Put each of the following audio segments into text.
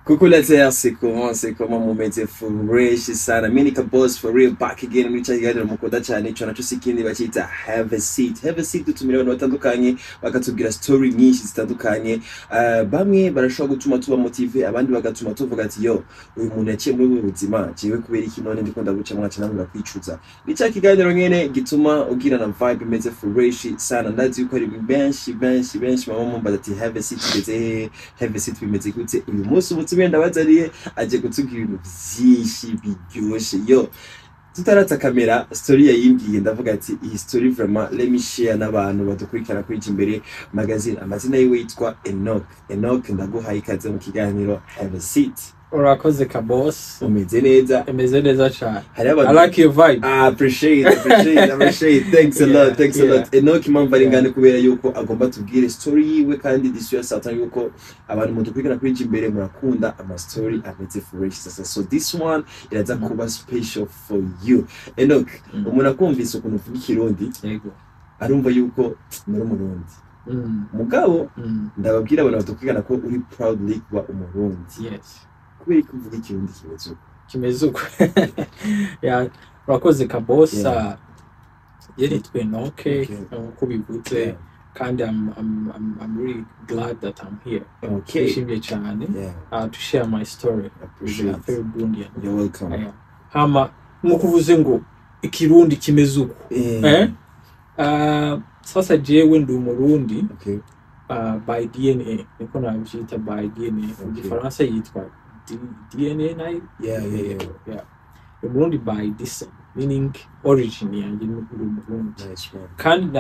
Coucou la terre, c'est comment mon métier fresh sana. Mimi nika boss for real back again muri cyagirira mukoda cyane cyo naco sikindi bacita have a seat. Have a seat dutumira abantu batandukanye bakatubwira story nyinshi zitandukanye. Bamwe barashobora gutuma tuba motive, abandi bagatuma tuvuga ati yo uyu muntu yaciye muri ubuzima jewe kubera iki none ndiko ndaguca mwaca namwe kwicuza. Nicyo kiganiro nyene gituma ugira na vibe imeze fresh sana. Ndazi yuko ari benshi mama mumbaza ati have a seat geze have a seat bimeze gute uyu munsi wenda bazariye aje kutubwira ibintu byinshi biryoshe yo tutaratsa kamera story yayimbwiye ndavuga ati iyi story vraiment let me share n'abantu badukurikira kuri imbere magazine amazina yiwe yitwa Enoch ndaguhaye ikaze mu kiganiro have a seat. Urakoze ka boss. Umeze neza cyane. I like your vibe. Appreciate. Thanks a lot. Enoch impamvu ari ngane kubera yuko agomba tubwire story yiwe kandi disuya satan yuko abantu mudukurikira kuri imbere murakunda ama story ameze fresh sasa. So this one iraza kuba special for you. Enoch, umuntu akumvise ukuntu uvuga ikirundi. Yego. Arumva yuko muri umurundi. Mugabo ndababwira abantu badukurikira ko uri proudly kuba umurundi. Yes. Kubera kuvuga ikirundi kimeze uko ya urakoze ka boss yeritwe Enoch uko bivuze kandi I'm really glad that I'm here. Nishimiye cyane to share my story. Appreciate very Burundian. You're welcome. Hama mukuvuze ngo ikirundi kimeze uko sasa jewe ndi umurundi by DNA niko nabyita by DNA mu Gifaransa yitwa DNA nayo Umurundi by descent meaning origin yanjye ni Umurundi kandi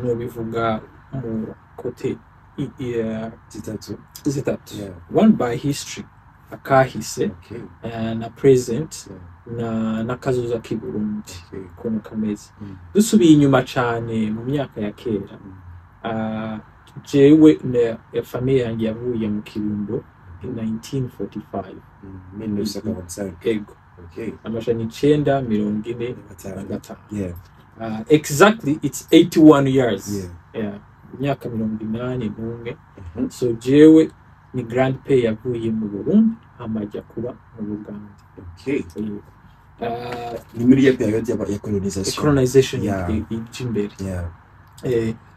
no bivuga mu kote zitatu one by history akahise na present na kazoza k'Uburundi kono kameze dusubiye inyuma cyane mu myaka ya kera jewe na famille yanjye yavuye mu Kirundo in 1945 ego amashani 945 exactly it's 81 years myaka 81 so jewe ni grandpa yavuye mu Burundi amajya kuba mu Uganda ni muri ya period ya colonization y'imbere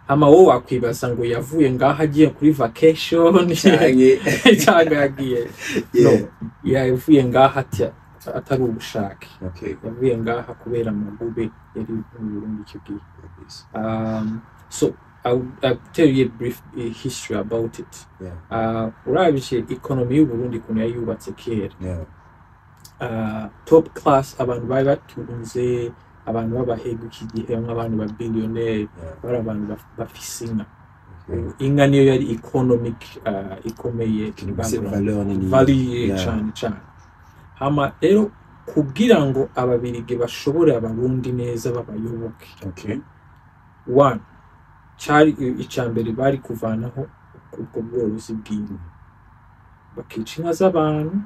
ama wo wakwibaza ngo yavuye ngaha agiye kuri vacation cyangwa yagiye no yavuye ngaha atari ubushake yavuye ngaha kubera amagube yari mu Burundi cyo gihe so I'll tell you a brief history about it. Urabishe economy y'u Burundi kuno yubatse kera top class abantu bari batunze abantu babahega ikigihe nk'abantu ba billionaire bari abantu bafise inga niyo yari economic ikomeye value cyane hama rero kugira ngo ababirige bashobore abarundi neza babayoboke one cyari icambere bari kuvanaho ubwo bworozi bw'inka bakica inka z'abantu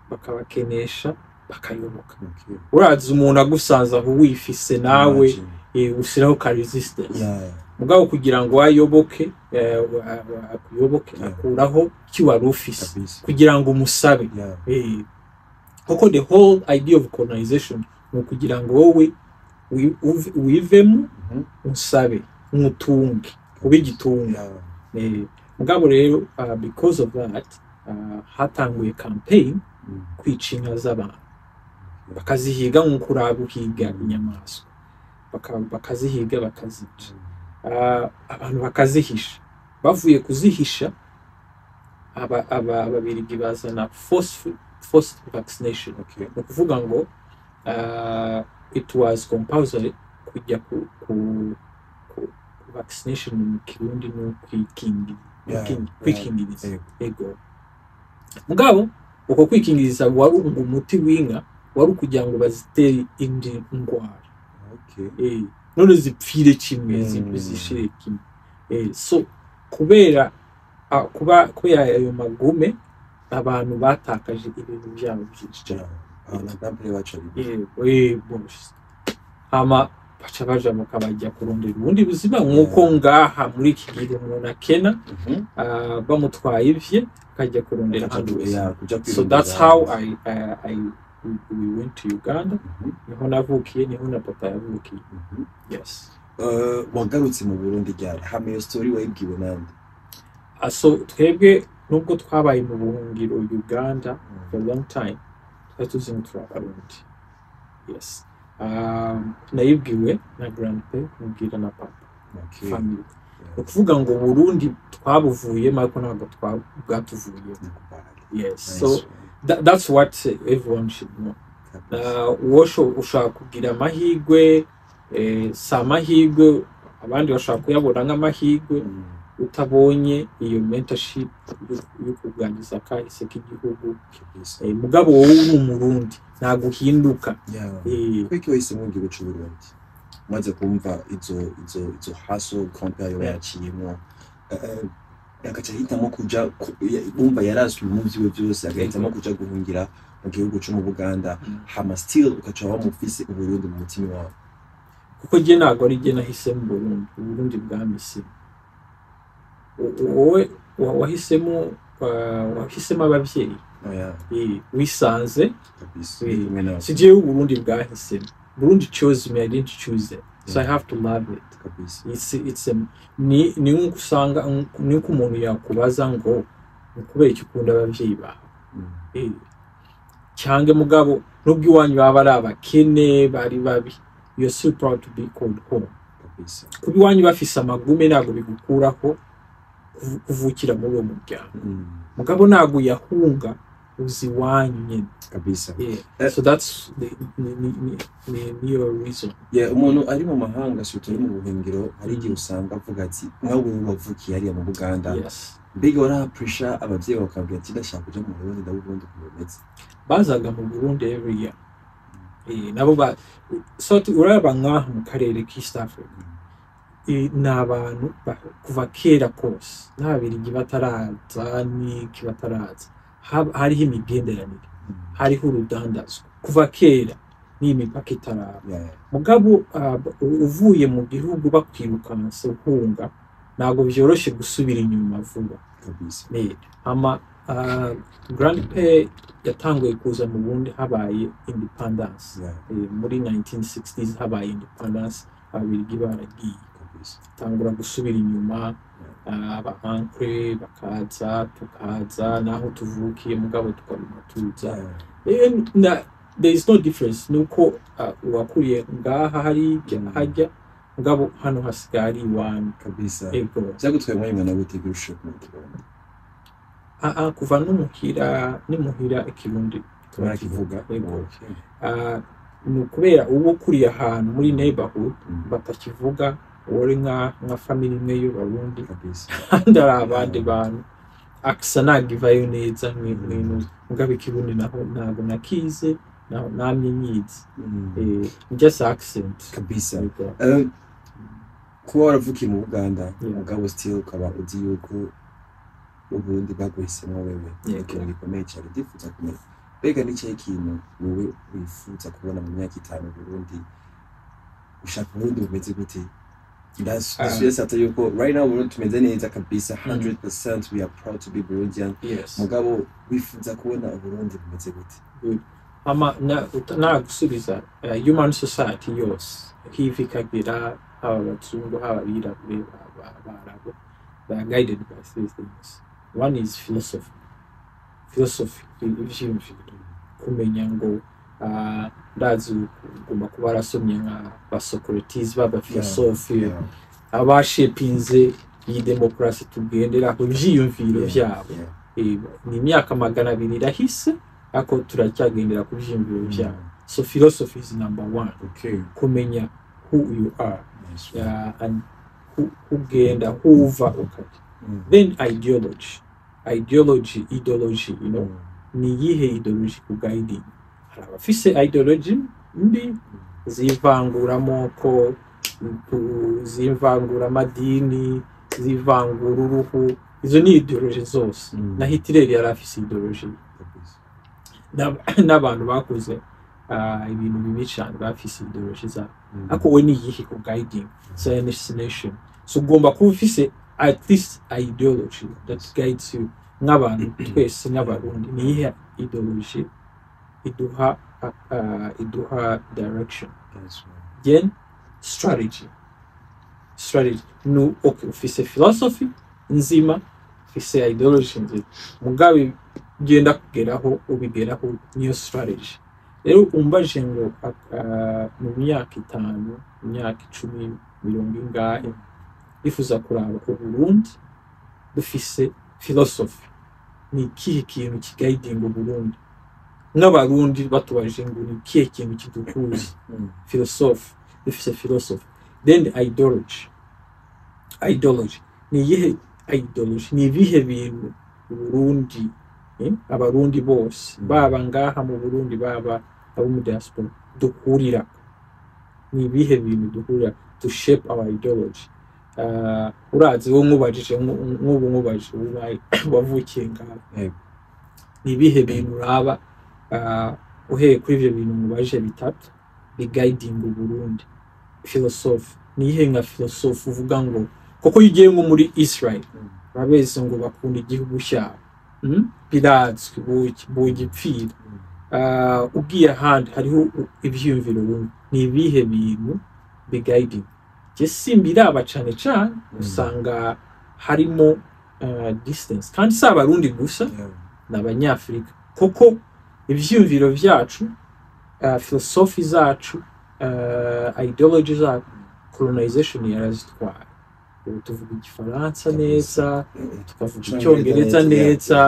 bakabakenesha bakayoboka urazi umuntu agusanza aho wifise nawe usiraho ka resistance mugabo kugira ngo ayoboke akuraho kiwari ufise kugira ngo umusabe kuko the whole idea of colonization no kugira ngo wowe wivemo usabe umutunge ubigitunga mugabo rero because of that hatanguye campaign kwicinga z'abantu bakazihiga nk'uko urabuhiga inyamaswa bakazihiga bakazica abantu bakazihisha bavuye kuzihisha ababirigi bazana forced vaccination no kuvuga ngo it was compulsory kujya ku vaccination mu Kirundi no kwikingiriza ego mugabo uko kwikingiriza wari umuti w'inka wari kugira ngo bazitere indi ndwara none zipfire kimwe zishire kimwe so kubera ayo magume abantu batakaje ibintu byabo byinshi cyane abana bacu ama baca baja mukabajya kurondera ubundi buzima nk'uko ngaha muri iki gihe umuntu akena bamutwaye ivye akajya kurondera ahandi buzima. So that's how we went to Uganda. Niho navukiye, niho na papa yavukiye. Yes. Wagarutse mu Burundi ryari? Hama iyo story wayibwiwe nande? So twebwe nubwo twabaye mu buhungiro Uganda for a long time, twatuzi n'Abarundi. Yes. Nayibwiwe na grandpa, mubwira na papa. Okay. Family. Ukuvuga ngo Burundi twabuvuyemo ariko ntabwo bwatuvuyemo. Yes. So that's what everyone should know. Wosho ushaka kugira amahirwe, sa amahirwe abandi bashaka kuyabona nk'amahirwe utabonye iyo mentorship yo kuganiriza kahise k'igihugu. Mugabo wowe n'umurundi ntaguhinduka. Kwiki wese mu gihugu cy'u Burundi maze kumva izo hustle compare yaciyemo akaca hitamo kuja bumva yarazwe mu byiwe byose agahitamo kuja guhungira mu gihugu cyo mu Buganda hama still ukaca wamufise Uburundi mu mutima wawe? Kuko je nago ari je nahisemo Burundi bwamisi. Wowe wahisemo abavyeyi wisanze sije Uburundi bwahisemo. Burundi chose me, I didn't choose it, so I have to love it. It's ni usanga ni ko umuntu yakubaza ngo kubera iki ukunda abavyeyi bawe cyange mugabo nubwo iwanyu baba ari abakene bari babi, you're so proud to be called home. Kubi iwanyu bafise amagume ntago bigukuraho kuvukira muri uwo muryango. Mugabo ntago yahunga uzi wanyu nyene kabisa. So that's the reason. Umuntu ari mu mahanga sutari mu buhingiro hari igihe usanga avuga ati nkawe wavukiye hariya mu Buganda. Mbega wara pressure abavyeyi bakabwira ati ndashaka kuja mu Burundi ndaburundi kumeze. Bazaga mu Burundi every year. Nabo so uraba nkaho mu karere k'East Africa. N'abantu kuva kera kose n'abirigi bataraza ni kibataraza hariho imigenderanire, hariho urudandazwa kuva kera n'imipaka itaraba. Mugabo uvuye mu gihugu bakwirukanse uhunga ntago byoroshe gusubira inyuma vuba kabisa. Ama grandpa yatanguye kuza mu Burundi habaye independence muri 1960s, habaye independence abirigi baragiye tangura gusubira inyuma. Aba uncle bakaza tukaza naho tuvukiye mugabo tukaguma tuza. There is no difference nuko wakuriye ngaha hari hajya mugabo hano hasigari iwanyu kabisa. Cyagutwaye mwanya na gute gushoka mu Kirundi? Kuva nimuhira Ikirundi turakivuga. Kubera uwo kuriye ahantu muri neighborhood batakivuga uri nka family imwe y'Abarundi kabisa. Ndari abandi bantu akisa nagivayo neza mw'ibintu mugabo Ikirundi naho ntabwo nakize namye nyizi. Just accent kabisa. Kuba waravukiye mu Buganda mugabo still ukaba uzi yuko Uburundi bwaguhisemo wewe ikintu gikomeye cyane ndifuza kumenya. Mbega n'icyo kintu wowe wifuza kubona mu myaka 5 Burundi ushaka Burundi bumeze gute? That's yes, after you go right now Burundi tumeze neza kabisa 100%. We are proud to be Burundian. Mugabo wifuza kubona Burundi bumeze gute? Ama na gusubiza human society yose hivi kagira abazungu abirabure b'Abarabu, they are guided by 3 things. One is philosophy kumenya ngo ndazi ugomba kuba arasomye nka ba Socrates baba philosophy abashepinze iyi demokrasi tugendera ku byiyumviro byabo. Ni imyaka 200 irahise ako turacyagendera ku byiyumviro byabo. So philosophy is number 1. Kumenya who you are and who genda whover ukati. Then ideology, you know, ni yihe ideology ku guiding. Hari abafise ideology mbi zivangura amoko, zivangura amadini, zivangura uruhu. Izo ni ideology zose. Na Hitler yari afise ideology. N'abantu bakuze ibintu bibi cyane bafise ideology zabo ariko we ni iyihe ku guiding Zionist nation so ugomba kuba ufise at least ideology that guides you nk'abantu twese n'abarundi ni iyihe ideology iduha direction then strategy no okay ufise philosophy nzima ufise ideology nzima mugabe genda kugeraho ubigeraho niyo strategy rero umbaje ngo mu myaka 5 myaka 10 mirongo ingahe ifuza kuraba Burundi dufise philosophy ni ikihe kintu kiguiding Burundi n'abarundi batubaje ngo ni ikihe kintu kidukuza philosophy dufise philosophy then ideology ni iyihe ideology ni ibihe bintu Burundi abarundi bose baba ngaha mu Burundi baba abo mu diaspora duhurira ni ibihe bintu duhurira to shape our ideology urazi wo nkubajije wavukiye ngaha ni ibihe bintu uraba uheye kuri ivyo bintu mubaje bitatu bi guiding Burundi philosophy ni ihe nka philosophy uvuga ngo koko yigiye nko muri Israel babeze ngo bakunda igihugu cyabo birazwi bugipfira ugiye ahandi hariho ibyiyumviro ni ibihe bintu bi guiding je simbiraba cyane usanga harimo distance kandi si abarundi gusa n'abanyafrika koko ivyumviro vyacu philosophy zacu ideology zacu colonization yarazitwara tuvuga igifaransa neza tukavuga icyongereza neza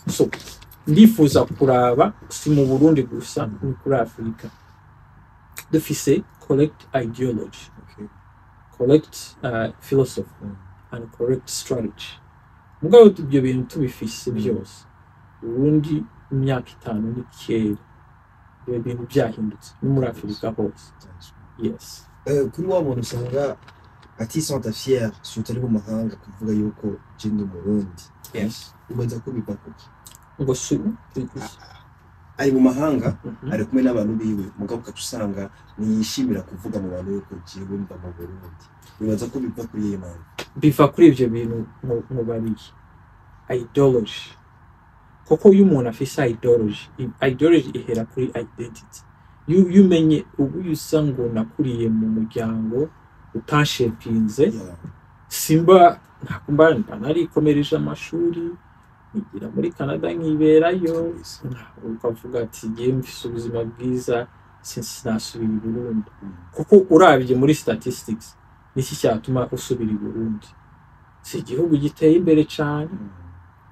so ndifuza kuraba si mu Burundi gusa ni kuri Afrika dufise correct ideology correct philosophy and correct strategy mugabo ibyo bintu tubifise byose Burundi imyaka 5 ni kera ibyo bintu byahindutse ni muri Afrika hose yes kuri wa muntu usanga atisanta fier sutari mu mahanga kuvuga yuko jindi mu Burundi yes ubanza kubipa kuki ngo su ari mu mahanga ari kumwe n'abantu biwe mugabo ukacusanga niyishimira kuvuga mu bantu yuko jiwe mba mu Burundi ubanza kubipa kuri Imana biva kuri ivyo bintu mu bari ideology koko uyu muntu afise ideology ihera kuri identity yumenye ubu yusango nakuriye mu muryango utashepinze simba nakumba nari komereje amashuri nigira muri Canada nkiberayo ukavuga ati ngiye mfise ubuzima bwiza since nasubira i Burundi kuko urabye muri statistics niki cyatuma usubira i Burundi si igihugu giteye imbere cyane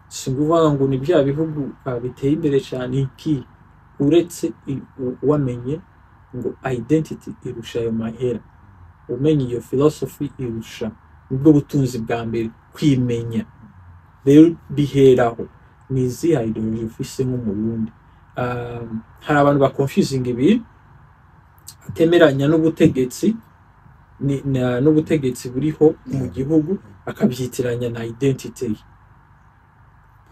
singuvuga ngo ni bya bihugu biteye imbere cyane iki uretse wamenye ngo identity irusha yo mahera umenye iyo philosophy irusha ubwo butunzi bwa mbere kwimenya rero biheraho nizi ideology ufise mu Burundi hari abantu ba confusing ibi atemeranya n'ubutegetsi n'ubutegetsi buriho mu gihugu akabyitiranya na identity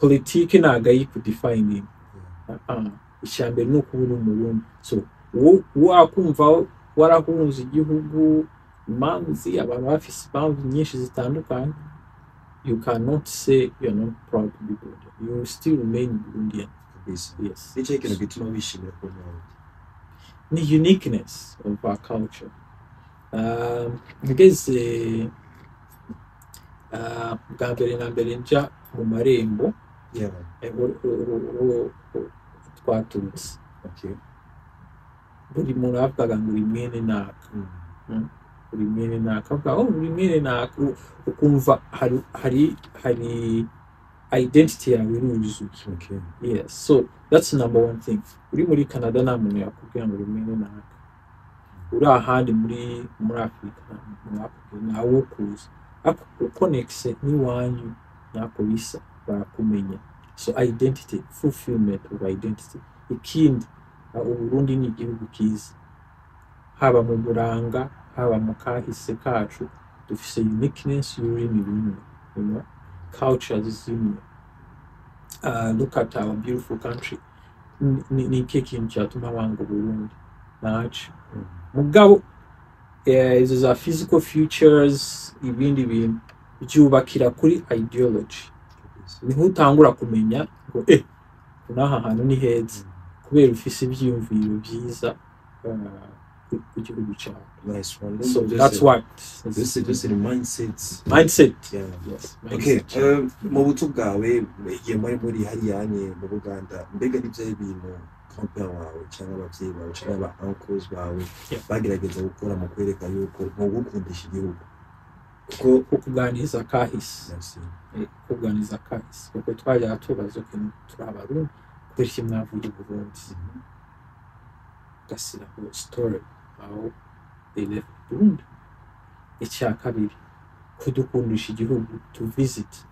politiki naga yikudefining icyambere nuko uri mu Burundi so wakumva warahunze igihugu manzi abantu bafise impamvu nyinshi zitandukanye you cannot say you're not proud to be Burundian. You still remain Burundian. Yes. It's like a bit more wishing for the uniqueness of our culture. Because bwambere na mbere nja mu marembo twaturutse buri muntu avuga ngo uri mwene naka uri mwene naka uri mwene naka ukumva hari identity yawe iruzuye yes so that's number one thing uri muri Canada nta muntu yakubwira ngo uri mwene naka uri ahandi muri Afrika nawe ukuza ukonexe n'iwanyu nako bisa barakumenya so identity fulfillment of identity ikindi Uburundi ni igihugu kiza haba mu buranga haba mu kahise kacu dufise uniqueness y'ururimi rumwe you know cultures zimwe look at our beautiful country ni ikihe kintu cyatuma wanga Burundi naco mugabo izo za physical futures ibindi bintu byubakira kuri ideology niho utangura kumenya ngo naha hantu ni heza kubera ufise ibyiyumviro byiza ku gihugu cyawe. Nice one. So that's what this is the mindset. Yeah. Yes. Okay. Mu buto bwawe igihe muri hariyanye mu Buganda mbega n'ibyo ibintu compare wawe cyangwa abavyeyi bawe cyangwa aba uncles bawe bagerageza gukora mu kwereka yuko mu gukundisha igihugu kuko kuganiriza kahise kuganiriza kahise kuko twajya tubazo ko turabarundi kubera iki mwavuye Burundi gasira ku story aho they left Burundi. Icya kabiri kudukundisha igihugu to visit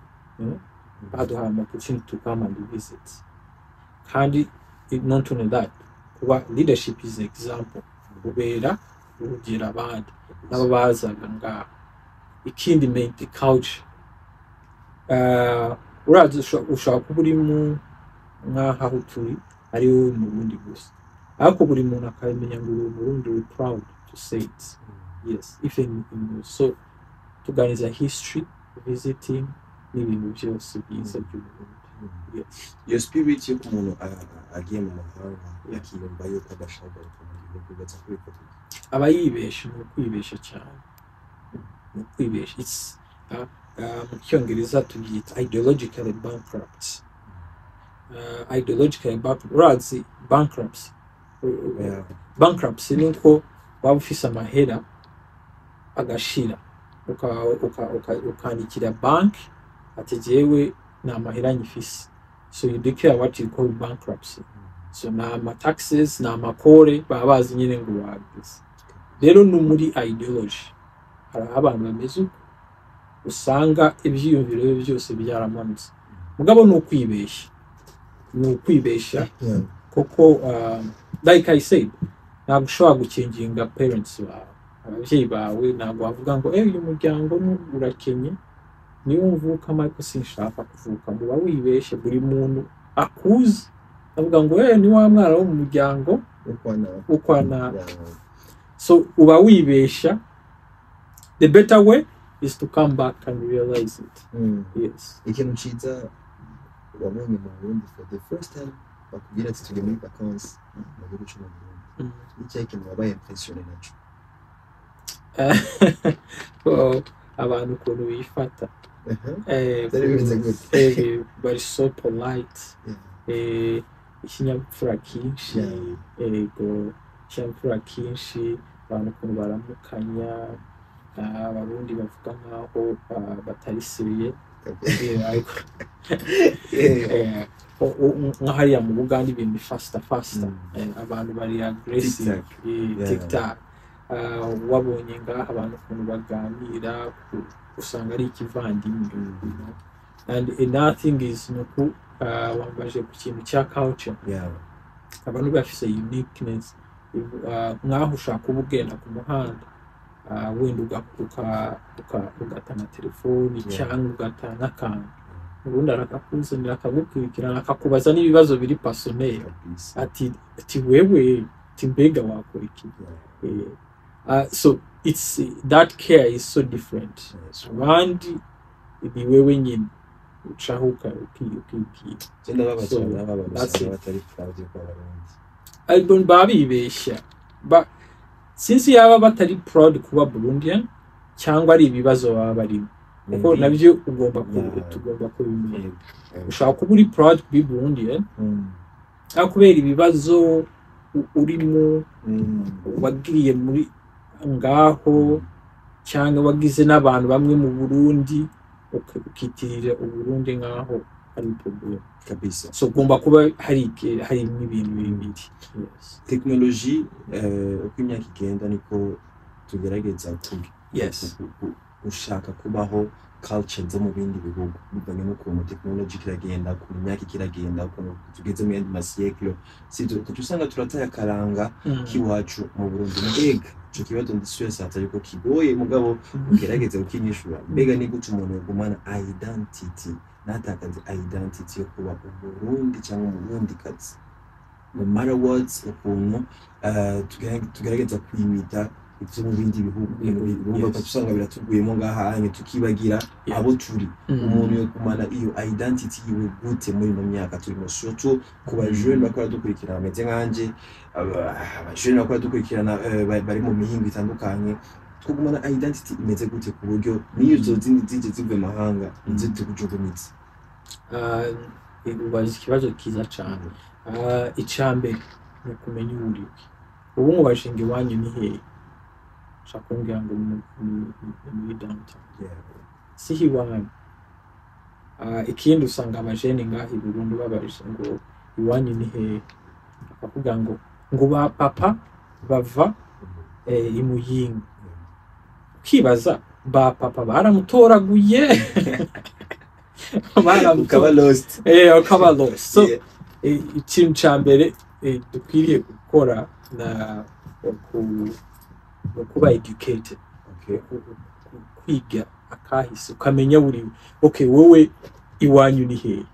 baduha opportunity to come and visit kandi not only that kuba leadership is example ubera urugira abandi nabo bazaga ngaho ikindi make culture urazi ushaka kuba urimo nk'aho turi ari mu Burundi gusa ariko buri muntu akamenya ngo uri Burundi we proud to say it. Yes, even so tuganiza history visiting n'ibintu byose byiza by'Uburundi. Yes, your spirit yo kumuntu agiye mu mahanga yakiyumva yuko adashaka kumenya kubaza kwifata abayibesha no kwibesha cyane no kwibesha it's mu cyongereza tubyita ideologically bankrupt. Ideologically bankrupt bankruptcy bankruptcy nuko waba ufise amahera agashira ukandikira bank ati jewe na mahera nyifise, so you declare what you call bankruptcy. So na taxes na makore babazi nyine ngo wagize rero no muri ideology hari abantu bameze usanga ibyiyumviro byose byaramanutse mugabo no kwibesha koko like I said ntabwo ushobora gukinginga parents bawe ababyeyi bawe ntabwo bavuga ngo uyu muryango urakenye niyo mvuka ariko sinshaka kuvuka ngo wibeshe buri muntu akuze avuga ngo ni wa mwana wo mu muryango ukwana so uba wibesha. The better way is to come back and realize it. Yes, ikintu ciza wabonye mu Burundi for the first time bakubwira ati tujye muri vacances mu gihugu cy'u Burundi icyo ikintu wabaye impression naco abantu ukuntu bifata bari so polite ikinyabupfura kinshi ikinyabupfura kinshi abantu ukuntu baramukanya abarundi bavuga nkaho batari seriye nk'ahariya mu Buganda ibintu faster abantu bari aggressive TikTok wabonye ngaha abantu ukuntu baganira usanga ari ikivandimwe and nothing is nuko wambaje ku kintu cya culture abantu bafise uniqueness nkaho ushaka ubugenda ku muhanda wenda ugatana telefoni cyangwa ugatana akantu ubundi arakakuzanira akagukurikirana akakubaza n'ibibazo biri personnel ati wewe mbega wakora iki. So it's that care is so different. Abandi ni wewe nyine ucahuka ukiki cyenda babaza batari proud ko abarundi album babibeshya since yaba batari proud kuba Burundian cyangwa ari ibibazo baba barimo kuko nabyo tugomba kubimenya. Ushaka kuba uri proud kuba Burundian akubera ibibazo urimo wagiriye muri ngaho cyangwa wagize n'abantu bamwe mu Burundi ukitirira Uburundi ngaho ari problem kabisa. So ugomba kuba hari n'ibintu bibiri. Yes, technology uko imyaka igenda niko tugerageza ushaka kubaho culture zo mu bindi bihugu bivanye n'ukuntu technology kiragenda ku myaka kiragenda ukuntu tugeze mu yandi masieklo sivyo tutusanga turataya karanga kiwacu mu Burundi mbega cyo kibazo ndisuye atari ko kigoye mugabo ugerageza ukinyishura mbega ni gute umuntu yagumana identity natakaze identity yo kuba Burundi cyangwa mu Burundi kazi no matter what ukuntu tugerageza kwimita ivyo mu bindi bihugu usanga biratuguyemo ngaha tukibagira abo turi umuntu yo kumana iyo identity yiwe gute muri no myaka turimo surtout ku bajene bakora dukurikirana bameze nkanje abajene bakora dukurikirana bari mu mihingo itandukanye kugumana identity imeze gute ku buryo niyo zindi zije zivuye mahanga inze tukujugumitse ubaza ikibazo kiza cyane icambe no kumenya uriwe ubu ngo bashinga iwanyu ni hehe shakumbwira ngo muri downtown si hiwanyu ikindi usanga abajene ngaha i Burundi babarisha ngo iwanyu ni hehe akavuga ngo ba papa bava i Muyinga ukibaza ba papa baramutoraguye ukaba lost ukaba lost so ikintu ca mbere dukwiriye gukora na kuba educated kwiga akahise ukamenya buri wowe iwanyu ni hehe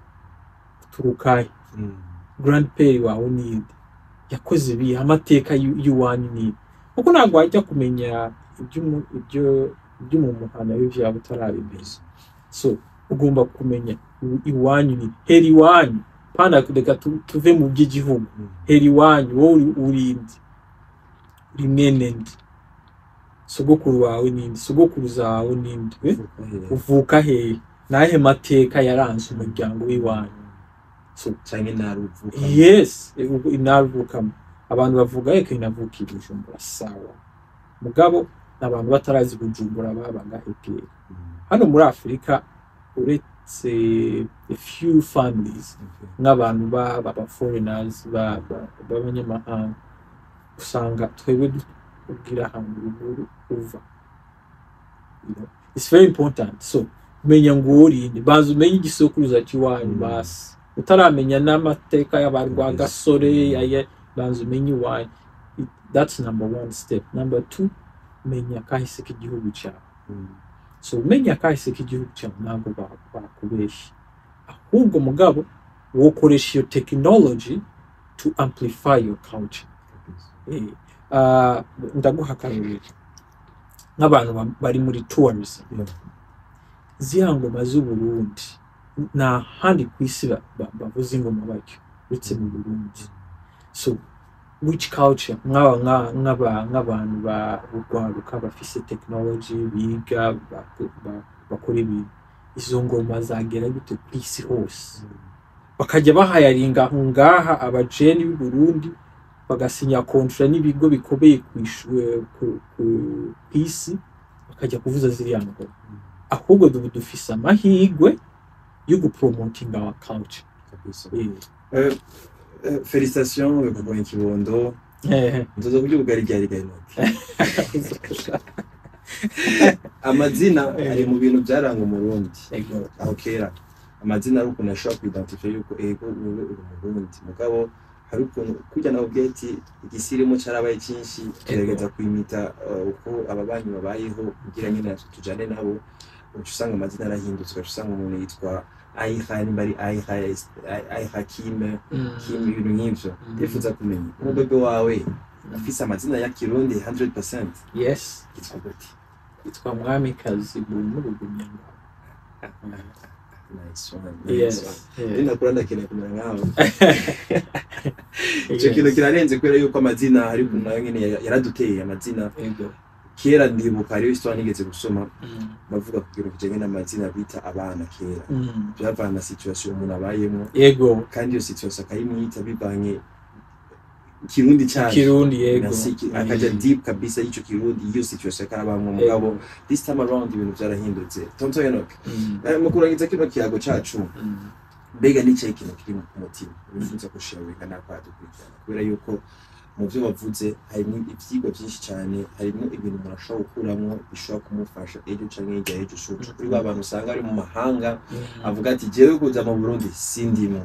turukahe grandpere wawe ni yakoze ibi amateka y'uwanyu ni kuko ntabwo wajya kumenya ibyo mu muhana w'ivya butarabimeze so ugomba kumenya iwanyu ni heri iwanyu pana kudeka tuve mu by'igihugu heri iwanyu wowe urindi uri mwene ndi sogokuru wawe nindi sogokuruza wawe nindi uvuka hehe nahe mateka yaranze umuryango w'iwanyu so cyane naruvuka yes inaruvuka abantu bavuga eke inavuka Bujumbura sawa mugabo n'abantu batarazi Bujumbura babaga hekeye hano muri Afrika uretse a few families n'abantu baba foreigners b'abanyamahanga usanga twebwe ubwira hamwe uruguru uva it's very important so menya ngo urinde baza umenye igisokuruza cy'iwanyu basi utaramenya n'amateka y'abarwa gasore yaye baza umenye iwanyu that's number 1 step number 2 menya kahise k'igihugu cyawe so menya kahise k'igihugu cyawe ntabwo bakubeshya ahubwo mugabo wokoresha iyo technology to amplify your culture ndaguha akaruriro nk'abantu bari muri tourism zihangoma z'u Burundi na handi kwisi bavuze ingoma bacyo uretse mu Burundi so which culture nk'abantu bagwaruka bafise technology biga bakora ibintu izo ngoma zagera gute kwisi hose bakajya bahayaringa ngaha abajeni b'u Burundi bagasinya kontra n'ibigo bikomeye kwisi bakajya kuvuza ziriya ngoma ahubwo dufise amahigwe yo gupromoting our culture félicitations pour un kibondo nzoza kurya ubugari ryari gainoke amazina ari mu bintu byaranga umurundi aho kera amazina ari ukuntu ashobora kwidentify yuko ego wewe uri umurundi mugabo hari ukuntu kujya naho bweti igisirimo cyarabaye cyinshi gerageza kwimita uko ababanyi babayeho kugira nyine tujane nabo usanga amazina arahindutse usanga umuntu yitwa Aiha nimbari Aiha Kim ibintu nk'ivyo ndifuza kumenya umubebe wawe afise amazina ya Kirundi 100%. Yes, yitwa gute? Yitwa Mwamikazi Bunyanga. Nice one. Yes. Ndina kuranda kene kumenya ngaho. Ico kintu kirarenze kwera yuko amazina hari kunayo nyene yaraduteye amazina. Kera ndibuka ari histoire nigeze gusoma bavuga kugira kujanye n'amazina bita abana kera byavana situation umuntu abayemo yego kandi iyo situation akayimwita bivanye Kirundi cyane Kirundi yego akaja deep kabisa ico Kirundi iyo situation karabamwe mugabo this time around ibintu byarahindutse tonto Enoch mukurangiza kino kiyago cacu mbega ni cyo kintu kiri mu mutima bifuza kusharinga n'abadukurikirana kubera yuko mu byo bavuze harimo ivyigwa byinshi cyane harimo ibintu murashobora gukuramo bishobora kumufasha ejo canke ijya ejo shucu kuri abantu usanga ari mu mahanga avuga ati jewe kuza mu Burundi sindimo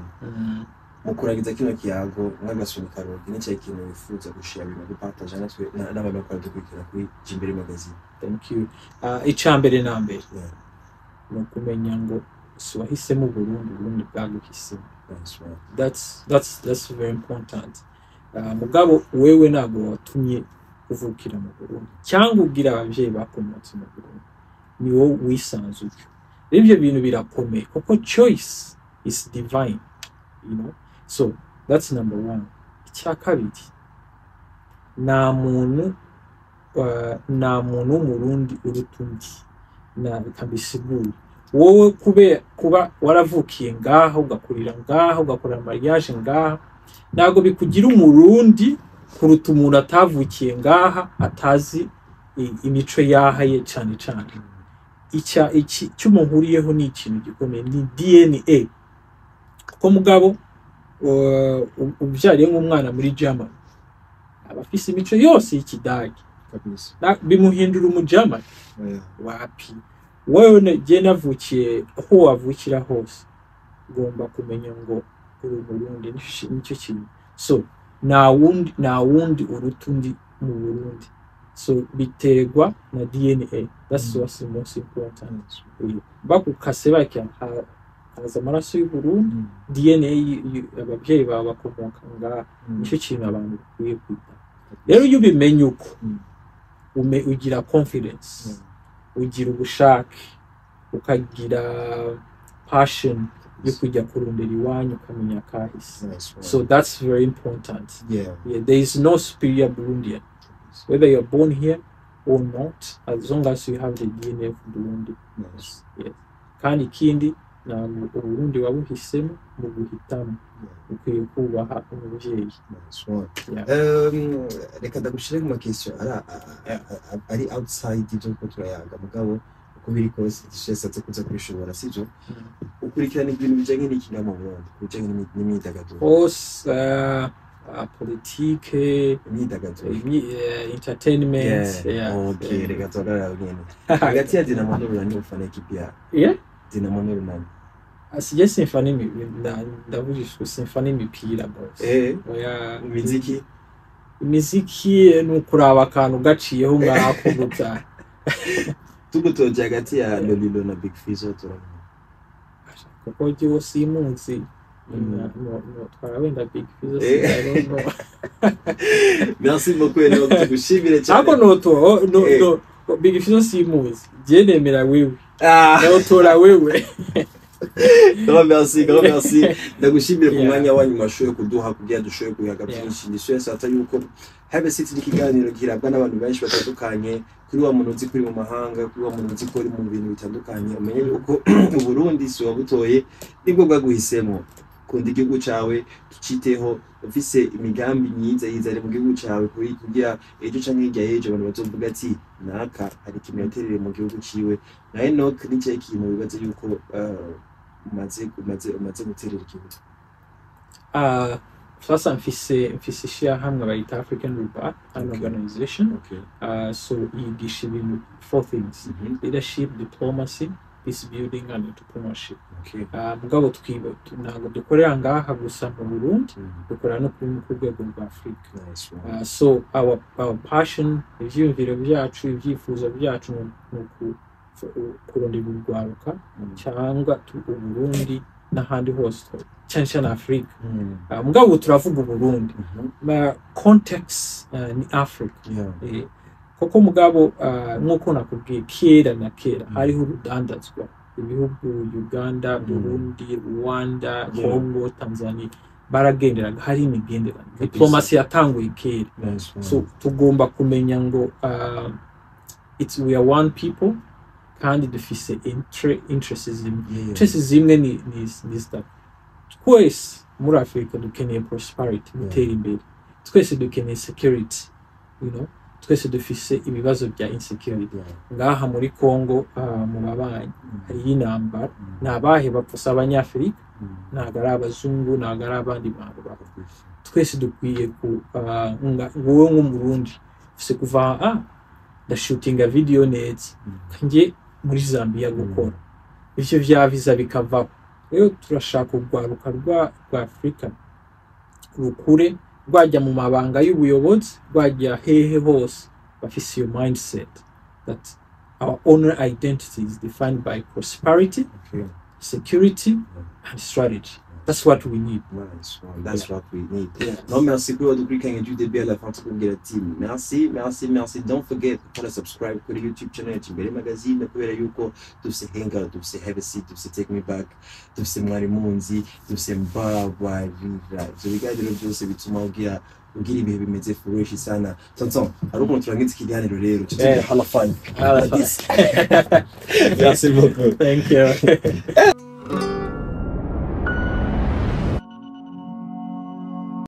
mukurangiza kino kiyago mwagasunika rogi ni cyo kintu bifuza gushira bino gupartage natwe n'abantu badukurikira kuri Jimbere magazine. Thank you. Icambere nambere no kumenya ngo so wahisemo Burundi bwaguhisemo. That's very important. Mugabo wewe ntago watumye uvukira mu Burundi cyangwa ubwira abavyeyi bakomotse mu Burundi, ni wowe wisanzuye. Ibyo bintu birakomeye kuko choice is divine, you know. So that's number one. Icya kabiri, nta muntu w'umurundi uruta undi, na kabisigura wowe kuba waravukiye ngaha ugakurira ngaha ugakorera mariage ngaha, ntago bikugira umurundi kuruta umuntu atavukiye ngaha atazi imico yahaye cyane cyane. Iki cyumuhuriyeho ni ikintu gikomeye, ni DNA. Kuko mugabo ubyariye nk'umwana muri Germany abafise imico yose y'ikidage kabisa, bimuhindura umujamani wapi. Wewe je navukiye aho wavukira hose, ugomba kumenya ngo uri Burundi nicyo kintu. So na wundi uruta undi mu Burundi, so biterwa na DNA. That's what's the most important. Bakukase bakya haza amaraso y'u Burundi, DNA ababyeyi bawe bakomoka ngaha, nicyo kintu abantu bakwiye kwita. Rero iyo ubimenye uko ugira confidence, ugira ubushake, ukagira passion yo kujya kurondera iwanyu ukamenya kahise. So that's very important. There is no superior Burundian, whether you're born here or not, as long as you have the DNA of Burundi. Kandi ikindi na Burundi wabuhisemo mu guhitamo, ukwiye kubaha umubyeyi. Reka ndagushire mu question ari outside ibyo ko turayaga mugabo uko biri kose dishesatse kuza kwishobora sivyo. Ukurikirana ibintu bijanye n'ikinama mu Burundi, bijanye n'imyidagaduro hose, politique, imyidagaduro, entertainment. Okay, reka tugara nyene hagati ya Dinamo n'Urunani ufana equipe ya Dinamo n'Urunani. Asije simfani ndavujishwe simfani imipira bose. Imiziki nukuraba akantu gaciyeho ngako gutya. Tugutoje hagati ya Lolilo na Big Fizzo turabona. Kuko je simuzi no twarabenda Big Fizzo, I don't know. Merci beaucoup no tugushimire cyane. Ako no Big Fizzo simuzi. Je nemera wewe. No tora wewe. Grand merci. Ndagushimire ku mwanya wanyu mashoye kuduha kugira dushoye kuyaga byinshi. Ndishoye sata yuko Have a Seat n'ikiganiro girabwa n'abantu benshi batandukanye, kuri wa muntu uzi kuri mu mahanga, kuri wa muntu uzi kuri mu bintu bitandukanye. Umenye yuko mu Burundi si wabutoye nibwo bwaguhisemo. Kundi igihugu cawe tuciteho, ufise imigambi myiza yizare mu gihugu cawe kugira ejo canke hirya y'ejo abantu bazovuga ati naka hari kimyaterere mu gihugu ciwe. Na Enoch nice ikintu bibaze yuko umaze guterera igihugu. Sasa mfise share hamwe bayita African Rebirth, an organization. So yigisha ibintu 4 things: leadership, diplomacy, peace building and entrepreneurship. Mugabo ntabwo dukorera ngaha gusa mu Burundi, dukorera no ku rwego rwa Afrika. So our passion, ivyumviro byacu, ibyifuzo byacu no kurondera urwaruka cyangwa Burundi n'ahandi hose cyane Afrika. Mugabo turavuga Burundi, context ni Africa. Koko mugabo nkuko nakubwiye kera hariho urudandazwa ibihugu Uganda, Burundi, Rwanda, Congo, Tanzania baragenderaga, hari imigenderano. Diplomacy yatanguye kera. So tugomba kumenya ngo we are one people kandi dufise interests zimwe ni that twese muri Afrika dukeneye prosperity, gutera imbere. Twese dukeneye security, you know. Twese dufise ibibazo bya insecurity. Ngaha muri Congo mu babanyi hari inambara, nabahe bapfusa abanyafrika, nagara abazungu, nagara abandi bantu babo. Twese dukwiye ku wowe nk'umurundi ufise kuva ndashootinga video neza nje muri Zambia gukora ivyo vya visa bikavaho. Rero turashaka urwaruka rwa Afrika rukure rwajya mu mabanga y'ubuyobozi, rwajya hehe hose bafise your mindset that our own identity is defined by prosperity security and strategy. That's what we need. Nice one. That's what we need. Non, merci pour votre cliquant du début à la fin de la team. Merci. Don't forget to subscribe to the YouTube channel, Chimbere Magazine, kubera yuko dufise Hangout, dufise Have a Seat, dufise Take Me Back, dufise Mwari Munzi, dufise Mbagwa Vivra. Ivyo biganiro byose bituma ugira ibihe bimeze fresh sana. Tonton, ariko turangiza ikiganiro rero. Tugira hala fun. Like this. Merci beaucoup. Thank you.